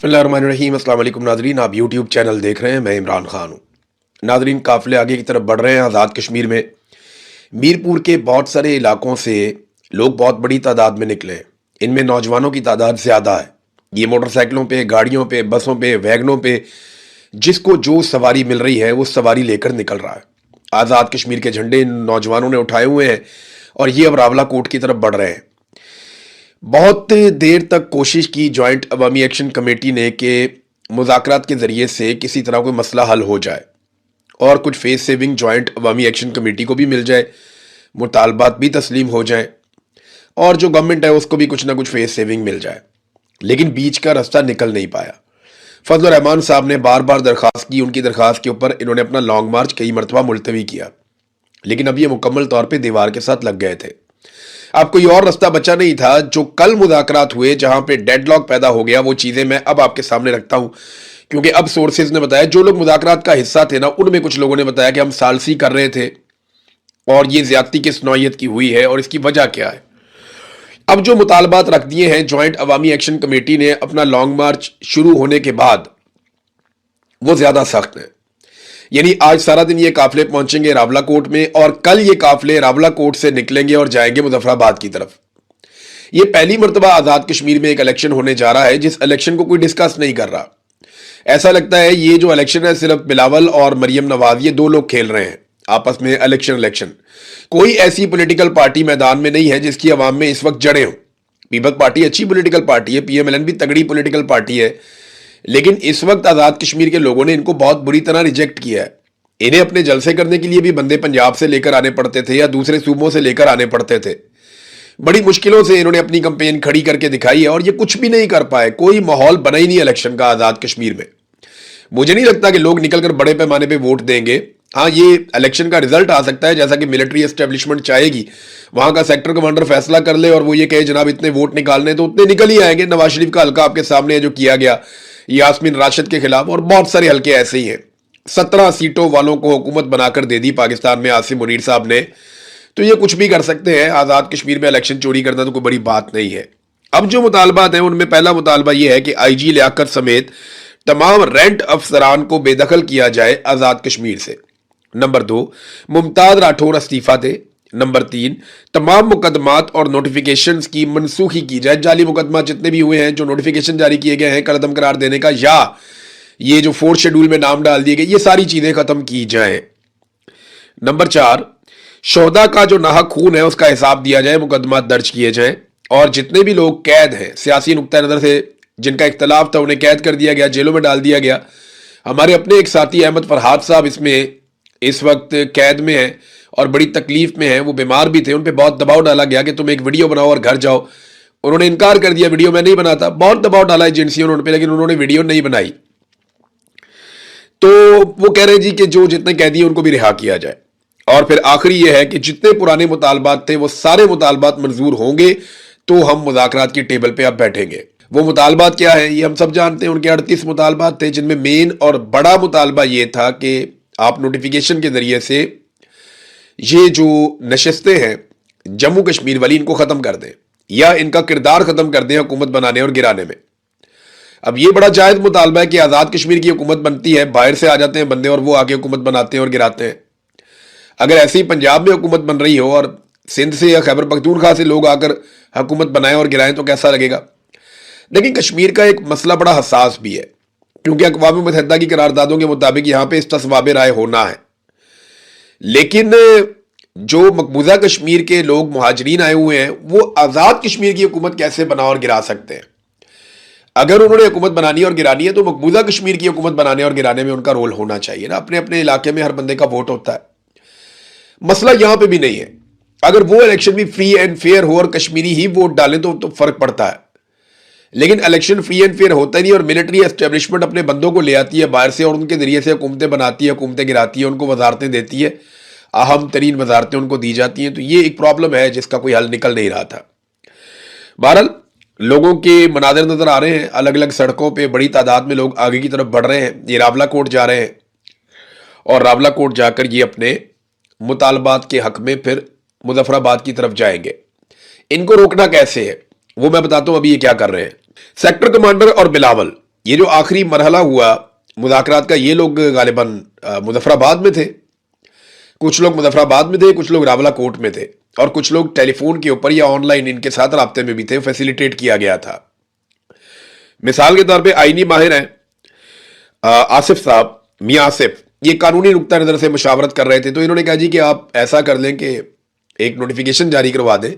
बिस्मिल्लाहिर्रहमानिर्रहीम। अस्सलाम वालेकुम नाजरीन, आप यूट्यूब चैनल देख रहे हैं, मैं इमरान खान हूँ। नाजरीन, काफ़िले आगे की तरफ बढ़ रहे हैं। आज़ाद कश्मीर में मीरपुर के बहुत सारे इलाकों से लोग बहुत बड़ी तादाद में निकले हैं। इनमें नौजवानों की तादाद ज़्यादा है। ये मोटरसाइकिलों पे, गाड़ियों पे, बसों पे, वैगनों पे जिसको जो सवारी मिल रही है वो सवारी लेकर निकल रहा है। आज़ाद कश्मीर के झंडे इन नौजवानों ने उठाए हुए हैं और ये अब रावलाकोट की तरफ बढ़ रहे हैं। बहुत देर तक कोशिश की जॉइंट अवामी एक्शन कमेटी ने कि मुज़ाकरात के ज़रिए से किसी तरह कोई मसला हल हो जाए और कुछ फेस सेविंग जॉइंट अवामी एक्शन कमेटी को भी मिल जाए, मुतालबात भी तस्लीम हो जाए और जो गवर्नमेंट है उसको भी कुछ ना कुछ फेस सेविंग मिल जाए। लेकिन बीच का रास्ता निकल नहीं पाया। फजल रहमान साहब ने बार बार दरख्वास्त की, उनकी दरख्वास्त के ऊपर इन्होंने अपना लॉन्ग मार्च कई मरतबा मुलतवी किया, लेकिन अब ये मुकम्मल तौर पर दीवार के साथ लग गए थे। अब कोई और रास्ता बचा नहीं था। जो कल मुज़ाकरात हुए जहां पे डेडलॉक पैदा हो गया, वो चीज़ें मैं अब आपके सामने रखता हूं, क्योंकि अब सोर्सेज ने बताया, जो लोग मुज़ाकरात का हिस्सा थे ना, उनमें कुछ लोगों ने बताया कि हम सालसी कर रहे थे और ये ज्यादती किस नौयत की हुई है और इसकी वजह क्या है। अब जो मुतालबात रख दिए हैं जॉइंट अवामी एक्शन कमेटी ने अपना लॉन्ग मार्च शुरू होने के बाद, वो ज्यादा सख्त है। यानी आज सारा दिन ये काफिले पहुंचेंगे रावलाकोट में और कल ये काफिले रावलाकोट से निकलेंगे और जाएंगे मुजफ्फराबाद की तरफ। ये पहली मरतबा आज़ाद कश्मीर में एक इलेक्शन होने जा रहा है जिस इलेक्शन को कोई डिस्कस नहीं कर रहा। ऐसा लगता है ये जो इलेक्शन है सिर्फ बिलावल और मरियम नवाज, ये दो लोग खेल रहे हैं आपस में इलेक्शन। कोई ऐसी पॉलिटिकल पार्टी मैदान में नहीं है जिसकी अवाम में इस वक्त जड़ें हो। पीपल्स पार्टी अच्छी पॉलिटिकल पार्टी है, PMLN भी तगड़ी पॉलिटिकल पार्टी है, लेकिन इस वक्त आज़ाद कश्मीर के लोगों ने इनको बहुत बुरी तरह रिजेक्ट किया है। इन्हें अपने जलसे करने के लिए भी बंदे पंजाब से लेकर आने पड़ते थे या दूसरे सूबों से लेकर आने पड़ते थे। बड़ी मुश्किलों से इन्होंने अपनी कैंपेन खड़ी करके दिखाई है और ये कुछ भी नहीं कर पाए। कोई माहौल बना ही नहीं इलेक्शन का आज़ाद कश्मीर में। मुझे नहीं लगता कि लोग निकलकर बड़े पैमाने पर वोट देंगे। हाँ, ये इलेक्शन का रिजल्ट आ सकता है जैसा कि मिलिट्री एस्टेब्लिशमेंट चाहेगी, वहां का सेक्टर कमांडर फैसला कर ले और वो ये कहे जनाब इतने वोट निकालने, तो उतने निकल ही आएंगे। नवाज शरीफ का हल्का आपके सामने है जो किया गया यास्मीन राशिद के खिलाफ, और बहुत सारे हल्के ऐसे ही हैं। 17 सीटों वालों को हुकूमत बनाकर दे दी पाकिस्तान में आसिम मुनीर साहब ने, तो ये कुछ भी कर सकते हैं। आज़ाद कश्मीर में इलेक्शन चोरी करना तो कोई बड़ी बात नहीं है। अब जो मुतालबात हैं उनमें पहला मुतालबा यह है कि IG लियाकत समेत तमाम रेंट अफसरान को बेदखल किया जाए आज़ाद कश्मीर से। नंबर 2, मुमताज राठौर इस्तीफा दे। नंबर 3, तमाम मुकदमात और नोटिफिकेशंस की मनसूखी की जाए। जाली मुकदमा जितने भी हुए हैं, जो नोटिफिकेशन जारी किए गए हैं कलअदम करार देने का, या ये जो 4th शेड्यूल में नाम डाल दिए गए, ये सारी चीजें खत्म की जाए। नंबर 4, शोहदा का जो नाहक खून है उसका हिसाब दिया जाए, मुकदमा दर्ज किए जाएं और जितने भी लोग कैद हैं सियासी नुक्ता नजर से, जिनका इख्तलाफ था, उन्हें कैद कर दिया गया, जेलों में डाल दिया गया। हमारे अपने एक साथी अहमद फरहाद साहब इसमें इस वक्त कैद में हैं और बड़ी तकलीफ में हैं। वो बीमार भी थे, उन पर बहुत दबाव डाला गया कि तुम एक वीडियो बनाओ और घर जाओ। उन्होंने इनकार कर दिया, वीडियो मैं नहीं बनाता। बहुत दबाव डाला एजेंसियों ने उन पर, लेकिन उन्होंने वीडियो नहीं बनाई। तो वो कह रहे जी कि जो जितने कैदी हैं उनको भी रिहा किया जाए। और फिर आखिरी ये है कि जितने पुराने मुतालबात थे वो सारे मुतालबात मंजूर होंगे तो हम मुज़ाकरात की टेबल पे अब बैठेंगे। वो मुतालबात क्या है ये हम सब जानते हैं। उनके 38 मुतालबात थे, जिनमें मेन और बड़ा मुतालबा ये था कि आप नोटिफिकेशन के जरिए से ये जो नशस्तें हैं जम्मू कश्मीर वाली, इनको खत्म कर दें या इनका किरदार खत्म कर दें हुकूमत बनाने और गिराने में। अब ये बड़ा जायज मुतालबा है कि आज़ाद कश्मीर की हुकूमत बनती है, बाहर से आ जाते हैं बंदे और वो आके हुकूमत बनाते हैं और गिराते हैं। अगर ऐसे ही पंजाब में हुकूमत बन रही हो और सिंध से या खैबर पख्तूनख्वा से लोग आकर हुकूमत बनाएं और गिराएं तो कैसा लगेगा। लेकिन कश्मीर का एक मसला बड़ा हसास भी है, क्योंकि अक़वाम मुत्तहिदा की करारदादों के मुताबिक यहाँ पे इस्तिस्वाब राय होना है। लेकिन जो मकबूजा कश्मीर के लोग मुहाजिरीन आए हुए हैं वो आज़ाद कश्मीर की हुकूमत कैसे बना और गिरा सकते हैं। अगर उन्होंने हुकूमत बनानी और गिरानी है तो मकबूजा कश्मीर की हुकूमत बनाने और गिराने में उनका रोल होना चाहिए ना। अपने अपने इलाके में हर बंदे का वोट होता है। मसला यहां पे भी नहीं है। अगर वो इलेक्शन भी फ्री एंड फेयर हो और कश्मीरी ही वोट डालें तो फर्क पड़ता है। लेकिन इलेक्शन फ्री एंड फेयर होता ही नहीं और मिलिट्री एस्टेब्लिशमेंट अपने बंदों को ले आती है बाहर से और उनके जरिए से हुकूमतें बनाती है, हुकूमतें गिराती है, उनको वजारतें देती है, अहम तरीन वजारतें उनको दी जाती हैं। तो ये एक प्रॉब्लम है जिसका कोई हल निकल नहीं रहा था। बहरहाल लोगों के मनाज़र नजर आ रहे हैं, अलग अलग सड़कों पे बड़ी तादाद में लोग आगे की तरफ बढ़ रहे हैं। ये रावलाकोट जा रहे हैं और रावलाकोट जाकर ये अपने मुतालबात के हक में फिर मुजफ्फराबाद की तरफ जाएंगे। इनको रोकना कैसे है वो मैं बताता हूं। अभी ये क्या कर रहे हैं। सेक्टर कमांडर और बिलावल یہ جو آخری مرحلہ ہوا مذاکرات کا، یہ لوگ غالباً مظفر آباد میں تھے، کچھ لوگ مظفر آباد میں تھے، کچھ لوگ راولہ کوٹ میں تھے، اور کچھ لوگ ٹیلی فون کے اوپر یا آن لائن ان کے ساتھ رابطے میں بھی تھے، فیسیلیٹیٹ کیا گیا تھا۔ مثال کے طور پہ آئینی ماہر ہیں آصف صاحب، میاں آصف، یہ قانونی نقطہ نظر سے مشاورت کر رہے تھے، تو انہوں نے کہا جی کہ آپ ایسا کر لیں کہ ایک نوٹیفیکیشن جاری کروا دیں،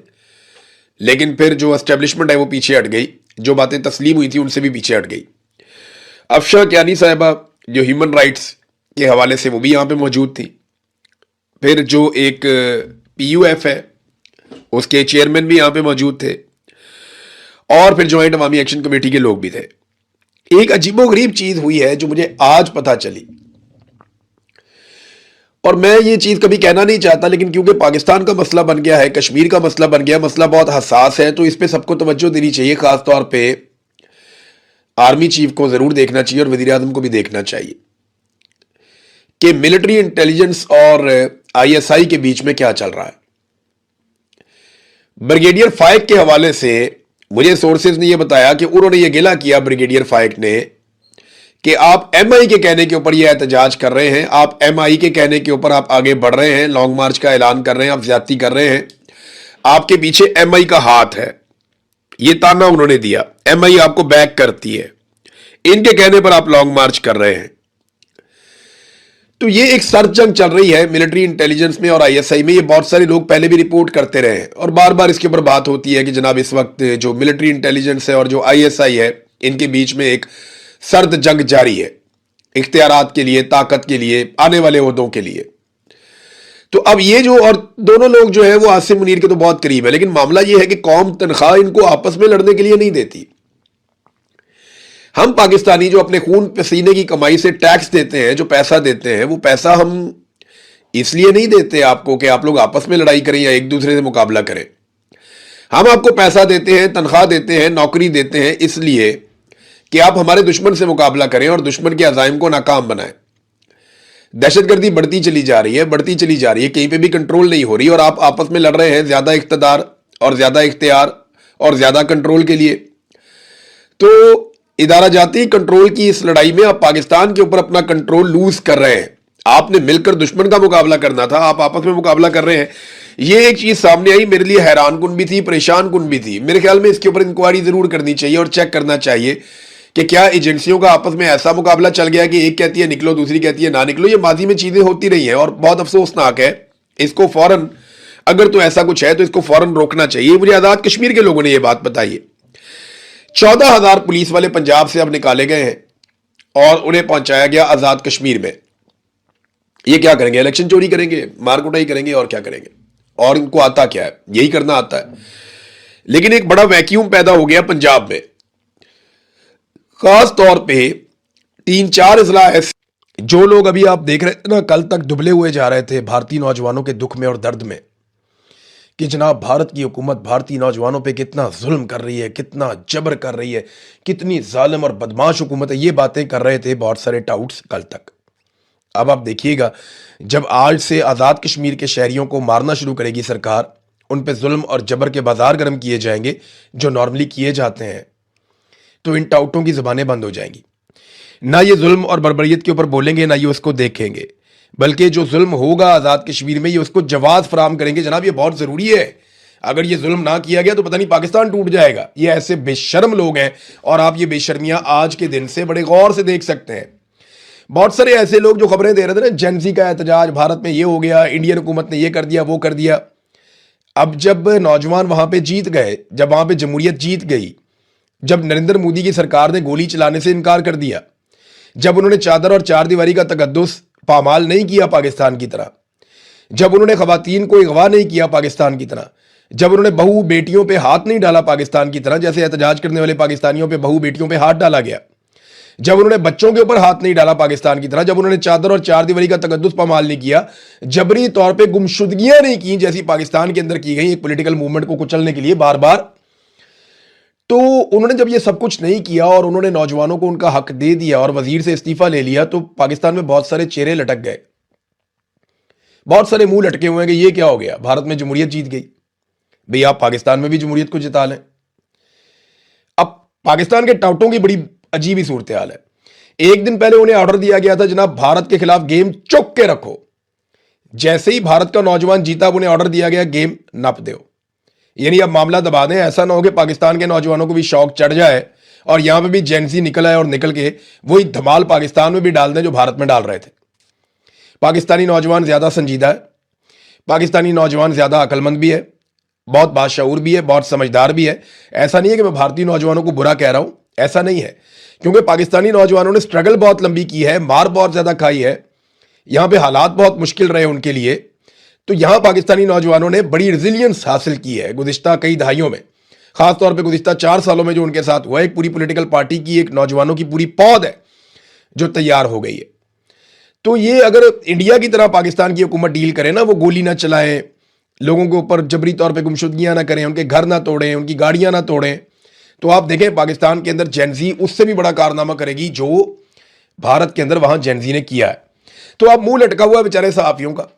لیکن پھر جو اسٹیبلشمنٹ ہے وہ پیچھے ہٹ گئی، جو باتیں تسلیم ہوئی تھی ان سے بھی پیچھے ہٹ گئی۔ افشاں کیانی صاحبہ جو ہیومن رائٹس کے حوالے سے وہ بھی یہاں پہ موجود تھی، پھر جو ایک پی یو ایف ہے اس کے چیئرمین بھی یہاں پہ موجود تھے، اور پھر جوائنٹ عوامی ایکشن کمیٹی کے لوگ بھی تھے۔ ایک عجیب و غریب چیز ہوئی ہے جو مجھے آج پتہ چلی، اور میں یہ چیز کبھی کہنا نہیں چاہتا، لیکن کیونکہ پاکستان کا مسئلہ بن گیا ہے، کشمیر کا مسئلہ بن گیا، مسئلہ بہت حساس ہے، تو اس پہ سب کو توجہ دینی چاہیے، خاص طور پہ آرمی چیف کو ضرور دیکھنا چاہیے اور وزیر اعظم کو بھی دیکھنا چاہیے کہ ملٹری انٹیلیجنس اور آئی ایس آئی کے بیچ میں کیا چل رہا ہے۔ بریگیڈیئر فائق کے حوالے سے مجھے سورسز نے یہ بتایا کہ انہوں نے یہ گلہ کیا بریگیڈیئر فائق نے کہ آپ ایم آئی کے کہنے کے اوپر یہ احتجاج کر رہے ہیں، آپ ایم آئی کے کہنے کے اوپر آپ آگے بڑھ رہے ہیں، لانگ مارچ کا اعلان کر رہے ہیں، آپ زیادتی کر رہے ہیں، آپ کے پیچھے ایم آئی کا ہاتھ ہے۔ یہ تانا انہوں نے دیا، ایم آئی آپ کو بیک کرتی ہے، ان کے کہنے پر آپ لانگ مارچ کر رہے ہیں۔ تو یہ ایک سر جنگ چل رہی ہے ملٹری انٹیلیجنس میں اور آئی ایس آئی میں، یہ بہت سارے لوگ پہلے بھی رپورٹ کرتے رہے ہیں، اور بار بار اس کے اوپر بات ہوتی ہے کہ جناب اس وقت جو ملٹری انٹیلیجنس ہے اور جو آئی ایس آئی ہے ان کے بیچ میں ایک سرد جنگ جاری ہے، اختیارات کے لیے، طاقت کے لیے، آنے والے عہدوں کے لیے۔ تو اب یہ جو، اور دونوں لوگ جو ہے وہ عاصم منیر کے تو بہت قریب ہے، لیکن معاملہ یہ ہے کہ قوم تنخواہ ان کو آپس میں لڑنے کے لیے نہیں دیتی۔ ہم پاکستانی جو اپنے خون پسینے کی کمائی سے ٹیکس دیتے ہیں، جو پیسہ دیتے ہیں، وہ پیسہ ہم اس لیے نہیں دیتے آپ کو کہ آپ لوگ آپس میں لڑائی کریں یا ایک دوسرے سے مقابلہ کریں۔ ہم آپ کو پیسہ دیتے ہیں، تنخواہ دیتے ہیں، نوکری دیتے ہیں اس لیے کہ آپ ہمارے دشمن سے مقابلہ کریں اور دشمن کے عزائم کو ناکام بنائیں۔ دہشت گردی بڑھتی چلی جا رہی ہے، بڑھتی چلی جا رہی ہے، کہیں پہ بھی کنٹرول نہیں ہو رہی، اور آپ آپس میں لڑ رہے ہیں زیادہ اقتدار اور زیادہ اختیار اور زیادہ کنٹرول کے لیے۔ تو ادارہ جاتی کنٹرول کی اس لڑائی میں آپ پاکستان کے اوپر اپنا کنٹرول لوز کر رہے ہیں۔ آپ نے مل کر دشمن کا مقابلہ کرنا تھا، آپ آپس میں مقابلہ کر رہے ہیں۔ یہ ایک چیز سامنے آئی، میرے لیے حیران کن بھی تھی، پریشان کن بھی تھی۔ میرے خیال میں اس کے اوپر انکوائری ضرور کرنی چاہیے اور چیک کرنا چاہیے کہ کیا ایجنسیوں کا آپس میں ایسا مقابلہ چل گیا کہ ایک کہتی ہے نکلو، دوسری کہتی ہے نہ نکلو۔ یہ ماضی میں چیزیں ہوتی رہی ہیں اور بہت افسوسناک ہے، اس کو فوراً، اگر تو ایسا کچھ ہے تو اس کو فوراً روکنا چاہیے۔ مجھے آزاد کشمیر کے لوگوں نے یہ بات بتائی ہے۔ 14,000 پولیس والے پنجاب سے اب نکالے گئے ہیں اور انہیں پہنچایا گیا آزاد کشمیر میں۔ یہ کیا کریں گے؟ الیکشن چوری کریں گے، مار کٹائی کریں گے، اور کیا کریں گے؟ اور ان کو آتا کیا ہے؟ یہی کرنا آتا ہے۔ لیکن ایک بڑا ویکیوم پیدا ہو گیا پنجاب میں، خاص طور پہ 3-4 اضلاع ایسے، جو لوگ ابھی آپ دیکھ رہے تھے نا، کل تک دبلے ہوئے جا رہے تھے بھارتی نوجوانوں کے دکھ میں اور درد میں، کہ جناب بھارت کی حکومت بھارتی نوجوانوں پہ کتنا ظلم کر رہی ہے، کتنا جبر کر رہی ہے، کتنی ظالم اور بدماش حکومت ہے، یہ باتیں کر رہے تھے بہت سارے ٹاؤٹس کل تک۔ اب آپ دیکھیے گا، جب آج سے آزاد کشمیر کے شہریوں کو مارنا شروع کرے گی سرکار، ان پہ ظلم اور جبر کے بازار گرم کیے جائیں گے جو نارملی کیے جاتے ہیں، تو ان ٹاؤٹوں کی زبانیں بند ہو جائیں گی۔ نہ یہ ظلم اور بربریت کے اوپر بولیں گے، نہ یہ اس کو دیکھیں گے، بلکہ جو ظلم ہوگا آزاد کشمیر میں یہ اس کو جواز فراہم کریں گے۔ جناب یہ بہت ضروری ہے، اگر یہ ظلم نہ کیا گیا تو پتہ نہیں پاکستان ٹوٹ جائے گا۔ یہ ایسے بے شرم لوگ ہیں، اور آپ یہ بے شرمیاں آج کے دن سے بڑے غور سے دیکھ سکتے ہیں۔ بہت سارے ایسے لوگ جو خبریں دے رہے تھے نا، جنزی کا احتجاج، بھارت میں یہ ہو گیا، انڈین حکومت نے یہ کر دیا، وہ کر دیا۔ اب جب نوجوان وہاں پہ جیت گئے، جب وہاں پہ جمہوریت جیت گئی، جب نریندر مودی کی سرکار نے گولی چلانے سے انکار کر دیا، جب انہوں نے چادر اور چار دیواری کا تقدس پامال نہیں کیا پاکستان کی طرح، جب انہوں نے خواتین کو اغوا نہیں کیا پاکستان کی طرح، جب انہوں نے بہو بیٹیوں پہ ہاتھ نہیں ڈالا پاکستان کی طرح، جیسے احتجاج کرنے والے پاکستانیوں پہ بہو بیٹیوں پہ ہاتھ ڈالا گیا، جب انہوں نے بچوں کے اوپر ہاتھ نہیں ڈالا پاکستان کی طرح، جب انہوں نے چادر اور چار دیواری کا تقدس پامال نہیں کیا، جبری طور پہ گمشدگیاں نہیں کی جیسی پاکستان کے اندر کی گئی ایک پولیٹیکل موومنٹ کو کچلنے کے لیے بار بار، تو انہوں نے جب یہ سب کچھ نہیں کیا اور انہوں نے نوجوانوں کو ان کا حق دے دیا اور وزیر سے استعفیٰ لے لیا، تو پاکستان میں بہت سارے چہرے لٹک گئے، بہت سارے منہ لٹکے ہوئے ہیں کہ یہ کیا ہو گیا، بھارت میں جمہوریت جیت گئی، بھئی آپ پاکستان میں بھی جمہوریت کو جتا لیں۔ اب پاکستان کے ٹاؤٹوں کی بڑی अजीब ही सूरत हाल है। एक दिन पहले उन्हें ऑर्डर दिया गया था जनाब भारत के खिलाफ गेम चुक के रखो, जैसे ही भारत का नौजवान जीता अब उन्हें ऑर्डर दिया गया गेम नप दो। यानी अब मामला दबा दें, ऐसा ना हो कि पाकिस्तान के नौजवानों को भी शौक चढ़ जाए और यहां पे भी जेंजी निकल आए और निकल के वही धमाल पाकिस्तान में भी डाल दें जो भारत में डाल रहे थे। पाकिस्तानी नौजवान ज्यादा संजीदा है, पाकिस्तानी नौजवान ज्यादा अक्लमंद भी है, बहुत बाशऊर भी है, बहुत समझदार भी है। ऐसा नहीं है कि मैं भारतीय नौजवानों को बुरा कह रहा हूं, ऐसा नहीं है, क्योंकि पाकिस्तानी नौजवानों ने स्ट्रगल बहुत लंबी की है, मार बहुत ज्यादा खाई है, यहां पे हालात बहुत मुश्किल रहे उनके लिए। तो यहां पाकिस्तानी नौजवानों ने बड़ी रेजिलियंस हासिल की है गुज़िश्ता कई दहाइयों में, खासतौर पर गुज़िश्ता 4 सालों में जो उनके साथ हुआ। एक पूरी पॉलिटिकल पार्टी की, एक नौजवानों की पूरी पौध है जो तैयार हो गई है। तो ये अगर इंडिया की तरह पाकिस्तान की हुकूमत डील करे ना, वो गोली ना चलाएं, लोगों के ऊपर जबरी तौर पे गुमशुदगियां ना करें, उनके घर ना तोड़ें, उनकी गाड़ियां ना तोड़ें, तो आप देखें पाकिस्तान के अंदर जेनजी उससे भी बड़ा कारनामा करेगी जो भारत के अंदर वहां जेनजी ने किया है। तो आप मुंह लटका हुआ बेचारे सहाफियों का।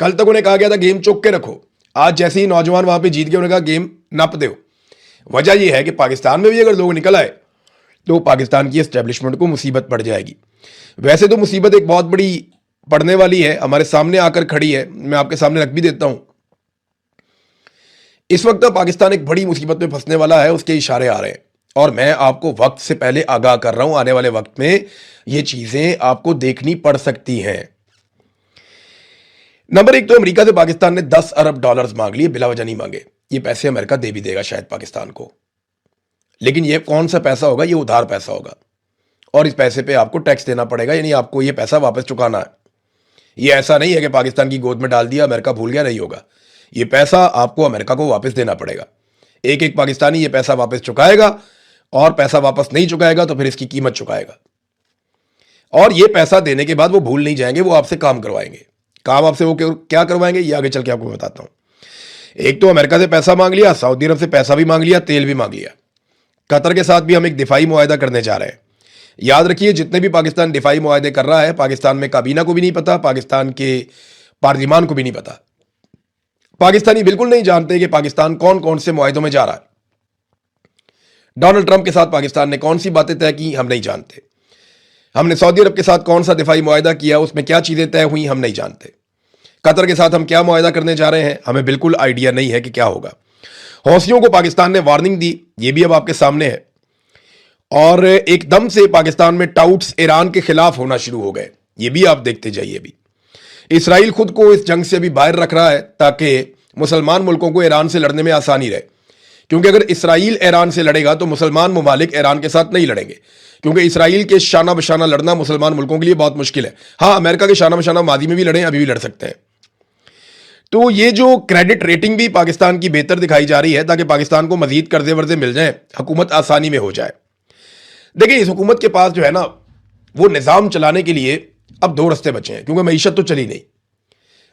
कल तक उन्हें कहा गया था गेम चुक के रखो, आज जैसे ही नौजवान वहां पे जीत गए उन्हें कहा गेम नप दो। वजह यह है कि पाकिस्तान में भी अगर लोग निकल आए तो पाकिस्तान की एस्टेब्लिशमेंट को मुसीबत पड़ जाएगी। वैसे तो मुसीबत एक बहुत बड़ी पड़ने वाली है, हमारे सामने आकर खड़ी है, मैं आपके सामने रख भी देता हूं। इस वक्त पाकिस्तान एक बड़ी मुसीबत में फंसने वाला है, उसके इशारे आ रहे हैं और मैं आपको वक्त से पहले आगाह कर रहा हूं, आने वाले वक्त में ये चीजें आपको देखनी पड़ सकती हैं। नंबर 1 तो अमेरिका से पाकिस्तान ने 10 अरब डॉलर्स मांग लिए, बिला वजह नहीं मांगे। ये पैसे अमेरिका दे भी देगा शायद पाकिस्तान को, लेकिन ये कौन सा पैसा होगा? ये उधार पैसा होगा और इस पैसे पे आपको टैक्स देना पड़ेगा, यानी आपको ये पैसा वापस चुकाना है। ये ऐसा नहीं है कि पाकिस्तान की गोद में डाल दिया अमेरिका भूल गया, नहीं होगा। ये पैसा आपको अमेरिका को वापस देना पड़ेगा। एक एक पाकिस्तानी ये पैसा वापस चुकाएगा और पैसा वापस नहीं चुकाएगा तो फिर इसकी कीमत चुकाएगा। और ये पैसा देने के बाद वो भूल नहीं जाएंगे, वो आपसे काम करवाएंगे। काम आपसे वो क्या करवाएंगे ये आगे चल के आपको बताता हूं। एक तो अमेरिका से पैसा मांग लिया, सऊदी अरब से पैसा भी मांग लिया, तेल भी मांग लिया। कतर के साथ भी हम एक दिफाई मुआहदा करने जा रहे हैं। याद रखिए जितने भी पाकिस्तान दिफाई मुआहदे कर रहा है, पाकिस्तान में काबीना को भी नहीं पता, पाकिस्तान के पार्लिमान को भी नहीं पता। पाकिस्तानी बिल्कुल नहीं जानते कि पाकिस्तान कौन कौन से मुआहदों में जा रहा है। डोनाल्ड ट्रंप के साथ पाकिस्तान ने कौन सी बातें तय की हम नहीं जानते। हमने सऊदी अरब के साथ कौन सा दिफाई मुआहदा किया, उसमें क्या चीजें तय हुई हम नहीं जानते। कतर के साथ हम क्या मुआहदा करने जा रहे हैं हमें बिल्कुल आइडिया नहीं है कि क्या होगा। हौसियों को पाकिस्तान ने वार्निंग दी, ये भी अब आपके सामने है। और एकदम से पाकिस्तान में टाउट्स ईरान के खिलाफ होना शुरू हो गए, ये भी आप देखते जाइए। भी इसराइल खुद को इस जंग से अभी बाहर रख रहा है ताकि मुसलमान मुल्कों को ईरान से लड़ने में आसानी रहे, क्योंकि अगर इसराइल ईरान से लड़ेगा तो मुसलमान ममालिक ईरान के साथ नहीं लड़ेंगे, क्योंकि इसराइल के शाना बशाना लड़ना मुसलमान मुल्कों के लिए बहुत मुश्किल है। हाँ, अमेरिका के शाना बशाना मादी में भी लड़े, अभी भी लड़ सकते हैं। तो ये जो क्रेडिट रेटिंग भी पाकिस्तान की बेहतर दिखाई जा रही है ताकि पाकिस्तान को मजीद कर्जे वर्जे मिल जाए, हुकूमत आसानी में हो जाए। देखिए इस हुकूमत के पास जो है ना वो निज़ाम चलाने के लिए अब 2 रास्ते बचे हैं, क्योंकि मईशत तो चली नहीं,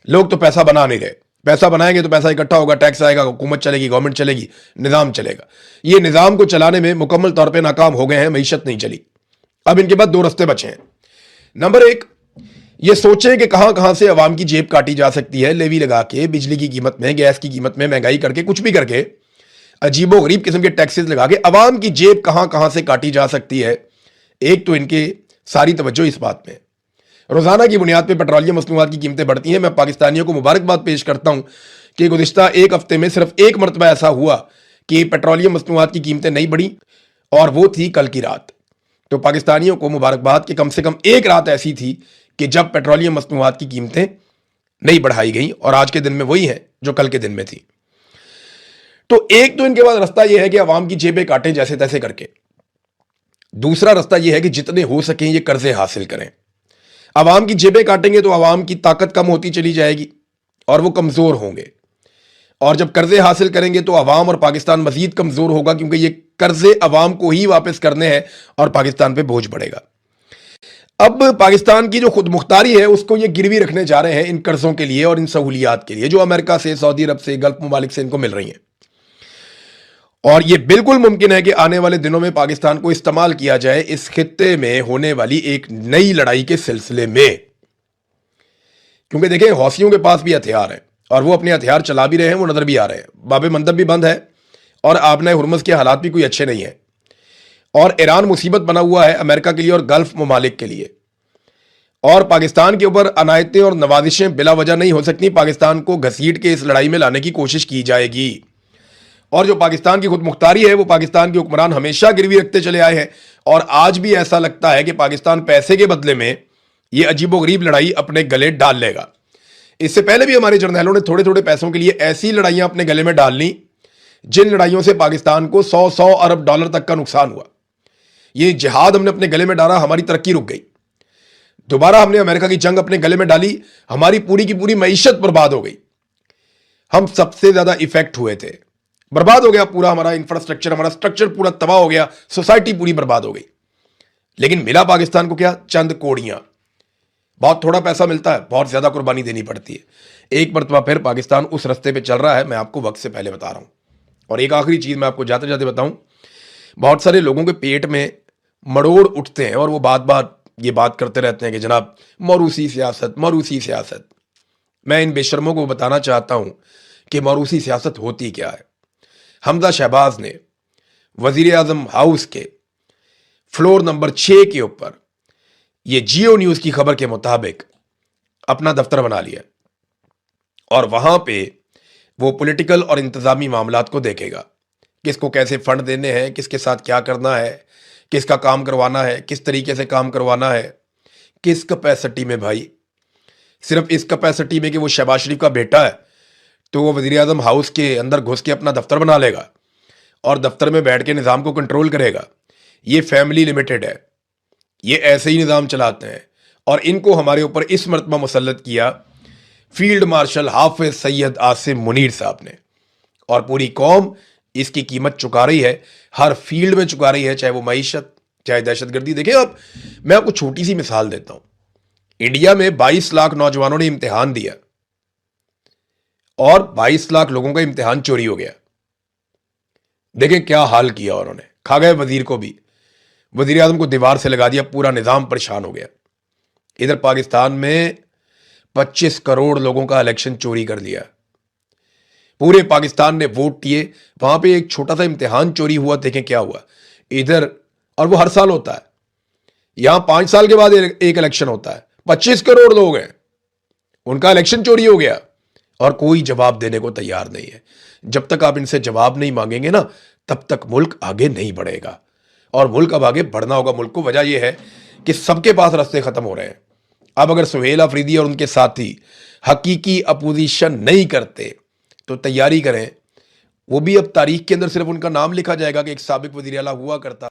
लोग तो पैसा बना नहीं रहे। पैसा बनाएंगे तो पैसा इकट्ठा होगा, टैक्स आएगा, हुकूमत चलेगी, गवर्नमेंट चलेगी, निज़ाम चलेगा। ये निज़ाम को चलाने में मुकम्मल तौर पर नाकाम हो गए हैं, मईशत नहीं चली। अब इनके पास 2 रास्ते बचे हैं। नंबर 1, ये सोचें कि कहां कहां से अवाम की जेब काटी जा सकती है, लेवी लगा के, बिजली की कीमत में, गैस की कीमत में महंगाई करके, कुछ भी करके, अजीबो गरीब किस्म के टैक्सेस लगा के अवाम की जेब कहां कहां से काटी जा सकती है। एक तो इनके सारी तवज्जो इस बात में, रोजाना की बुनियाद पर पेट्रोलियम मसनूआत की कीमतें बढ़ती हैं। मैं पाकिस्तानियों को मुबारकबाद पेश करता हूं कि गुज़िश्ता 1 हफ्ते में सिर्फ 1 मरतबा ऐसा हुआ कि पेट्रोलियम मसनूआत की कीमतें नहीं बढ़ी, और वो थी कल की रात। तो पाकिस्तानियों को मुबारकबाद कि कम से कम एक रात ऐसी थी कि जब पेट्रोलियम मसनूआत की कीमतें नहीं बढ़ाई गई, और आज के दिन में वही है जो कल के दिन में थी। तो एक तो इनके पास रास्ता यह है कि अवाम की जेबें काटें जैसे तैसे करके। दूसरा रास्ता यह है कि जितने हो सकें ये कर्जे हासिल करें। अवाम की जेबें काटेंगे तो अवाम की ताकत कम होती चली जाएगी और वो कमजोर होंगे, और जब कर्जे हासिल करेंगे तो अवाम और पाकिस्तान मजीद कमजोर होगा, क्योंकि ये कर्जे अवाम को ही वापस करने हैं और पाकिस्तान पे बोझ बढ़ेगा। अब पाकिस्तान की जो खुद मुख्तारी है उसको ये गिरवी रखने जा रहे हैं इन कर्जों के लिए और इन सहूलियात के लिए जो अमेरिका से, सऊदी अरब से, गल्फ ममालिक से इनको मिल रही हैं। और ये बिल्कुल मुमकिन है कि आने वाले दिनों में पाकिस्तान को इस्तेमाल किया जाए इस खित्ते में होने वाली एक नई लड़ाई के सिलसिले में। क्योंकि देखें हौसियों के पास भी हथियार है और वो अपने हथियार चला भी रहे हैं, वो नजर भी आ रहे हैं। बाब मंदब भी बंद है और आपने हुरमुज़ के हालात भी कोई अच्छे नहीं है। اور ایران مصیبت بنا ہوا ہے امریکہ کے لیے اور گلف ممالک کے لیے. اور پاکستان کے اوپر عنایتیں اور نوازشیں بلا وجہ نہیں ہو سکتی. پاکستان کو گھسیٹ کے اس لڑائی میں لانے کی کوشش کی جائے گی. اور جو پاکستان کی خود مختاری ہے وہ پاکستان کے حکمران ہمیشہ گروی رکھتے چلے آئے ہیں. اور آج بھی ایسا لگتا ہے کہ پاکستان پیسے کے بدلے میں یہ عجیب و غریب لڑائی اپنے گلے ڈال لے گا. اس سے پہلے بھی ہمارے جرنیلوں نے تھوڑے تھوڑے پیسوں کے لیے ایسی لڑائیاں اپنے گلے میں ڈال لیں جن لڑائیوں سے پاکستان کو 100 ارب ڈالر تک کا نقصان ہوا. یہ جہاد ہم نے اپنے گلے میں ڈالا, ہماری ترقی رک گئی. دوبارہ ہم نے امریکہ کی جنگ اپنے گلے میں ڈالی, ہماری پوری کی پوری معیشت برباد ہو گئی. ہم سب سے زیادہ ایفیکٹ ہوئے تھے. برباد ہو گیا پورا ہمارا انفراسٹرکچر, ہمارا سٹرکچر پورا تباہ ہو گیا, سوسائٹی پوری برباد ہو گئی. لیکن ملا پاکستان کو کیا؟ چند کوڑیاں. بہت تھوڑا پیسہ ملتا ہے, بہت زیادہ قربانی دینی پڑتی ہے. ایک مرتبہ پھر پاکستان اس رستے پہ چل رہا ہے, میں آپ کو وقت سے پہلے بتا رہا ہوں. اور ایک آخری چیز میں آپ کو جاتے جاتے بتاؤں, بہت سارے لوگوں کے پیٹ میں مڑوڑ اٹھتے ہیں اور وہ یہ بات کرتے رہتے ہیں کہ جناب موروثی سیاست, موروثی سیاست. میں ان بے شرموں کو بتانا چاہتا ہوں کہ موروثی سیاست ہوتی کیا ہے. حمزہ شہباز نے وزیر اعظم ہاؤس کے فلور نمبر 6 کے اوپر یہ جیو نیوز کی خبر کے مطابق اپنا دفتر بنا لیا, اور وہاں پہ وہ پولیٹیکل اور انتظامی معاملات کو دیکھے گا. کس کو کیسے فنڈ دینے ہیں, کس کے ساتھ کیا کرنا ہے, کس کا کام کروانا ہے, کس طریقے سے کام کروانا ہے, کس کیپیسٹی میں. بھائی صرف اس کیپیسٹی میں کہ وہ شہباز شریف کا بیٹا ہے تو وہ وزیر اعظم ہاؤس کے اندر گھس کے اپنا دفتر بنا لے گا اور دفتر میں بیٹھ کے نظام کو کنٹرول کرے گا. یہ فیملی لمیٹڈ ہے, یہ ایسے ہی نظام چلاتے ہیں. اور ان کو ہمارے اوپر اس مرتبہ مسلط کیا فیلڈ مارشل حافظ سید عاصم منیر صاحب نے, اور پوری قوم اس کی قیمت چکا رہی ہے, ہر فیلڈ میں چکا رہی ہے, چاہے وہ معیشت, چاہے دہشت گردی. دیکھیں میں آپ کو چھوٹی سی مثال دیتا ہوں. انڈیا میں 22 لاکھ نوجوانوں نے امتحان دیا اور 22 لاکھ لوگوں کا امتحان چوری ہو گیا. دیکھیں کیا حال کیا انہوں نے, کھا گئے وزیر کو بھی, وزیر اعظم کو دیوار سے لگا دیا, پورا نظام پریشان ہو گیا. ادھر پاکستان میں 25 کروڑ لوگوں کا الیکشن چوری کر لیا. پورے پاکستان نے ووٹ دیے, وہاں پہ ایک چھوٹا سا امتحان چوری ہوا. دیکھیں کیا ہوا ادھر, اور وہ ہر سال ہوتا ہے. یہاں 5 سال کے بعد ایک الیکشن ہوتا ہے. 25 کروڑ لوگ ہیں, ان کا الیکشن چوری ہو گیا اور کوئی جواب دینے کو تیار نہیں ہے. جب تک آپ ان سے جواب نہیں مانگیں گے نا, تب تک ملک آگے نہیں بڑھے گا. اور ملک اب آگے بڑھنا ہوگا ملک کو. وجہ یہ ہے کہ سب کے پاس راستے ختم ہو رہے ہیں. اب اگر سہیل آفریدی اور ان کے ساتھی حقیقی اپوزیشن نہیں کرتے تو تیاری کریں, وہ بھی اب تاریخ کے اندر صرف ان کا نام لکھا جائے گا کہ ایک سابق وزیر اعلیٰ ہوا کرتا.